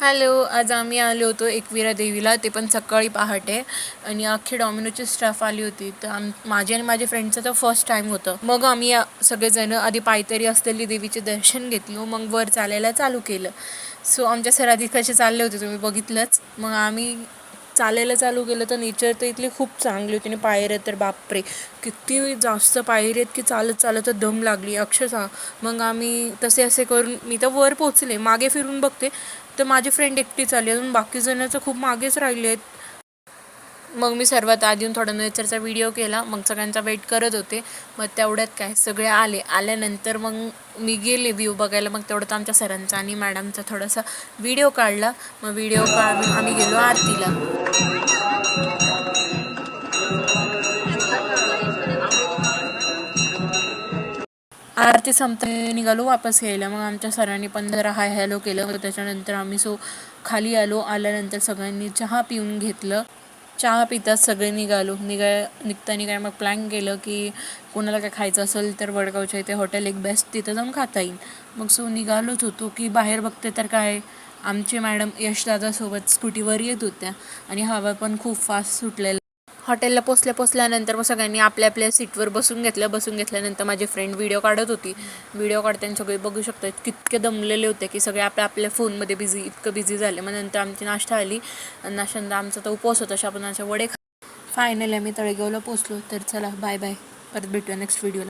Hello, आज आम्ही आलो होतो एकविरा देवीला, ते पण सकाळी पहाटे. आणि अख्खे डॉमिनोची स्टाफ आली होती. तर माझे आणि माझ्या फ्रेंडचं तर फर्स्ट टाईम होतं. मग आम्ही सगळेजण आधी पायतरी असलेली देवीचे दर्शन घेतलं, मग वर चालायला चालू केलं. सो आमच्या सर आधी कसे चालले होते तुम्ही बघितलंच. मग आम्ही चालायला चालू केलं तर नेचर तर इथली खूप चांगली होती. आणि पायऱ्या तर बापरे, किती जास्त पायरी आहेत की चालत चालत दम लागली अक्षरशः. मग आम्ही तसे असे करून मी तर वर पोचले, मागे फिरून बघते तर माझी फ्रेंड एकटीच आली, अजून बाकी जण तर खूप मागेच राहिले आहेत. मग मी सर्वात आधी येऊन थोडा नेचरचा व्हिडिओ केला, मग सगळ्यांचा वेट करत होते. मग तेवढ्यात काय सगळे आल्यानंतर मग मी गेले व्ह्यू बघायला. मग तेवढ्यात आमच्या सरांचा आणि मॅडमचा थोडासा व्हिडिओ काढला. मग व्हिडिओ काढून आम्ही गेलो आरतीला. आरती संपता निघालो वापस यायला. मग आमच्या सरांनी पण जरा हाय हॅलो केलं. मग त्याच्यानंतर आम्ही खाली आल्यानंतर सगळ्यांनी चहा पिऊन घेतलं. चहा पिताच सगळे निघताना काय मग प्लॅन केलं की कोणाला काय खायचं असेल तर वडगावच्या इथे हॉटेल एक बेस्ट, तिथं जाऊन खाता येईल. मग निघालोच होतो की बाहेर बघते तर काय आमचे मॅडम यशदादासोबत स्कूटीवर येत होत्या आणि हवा पण खूप फास्ट सुटलेला. हॉटेलला पोचल्यानंतर मग सगळ्यांनी आपल्या आपल्या सीटवर बसून घेतल्यानंतर माझी फ्रेंड व्हिडिओ काढत होती. व्हिडिओ काढताना सगळे बघू शकतात कितके दमलेले होते की सगळे आपल्या फोनमध्ये इतकं बिझी झाले. मग नंतर आमची नाश्ता आली. नाश्त्यानंतर आमचा तर उपवास होता, शाबुदाण्याचे वडे फायनली आम्ही तळेगावला पोचलो. तर चला बाय बाय, परत भेटूया नेक्स्ट व्हिडिओला.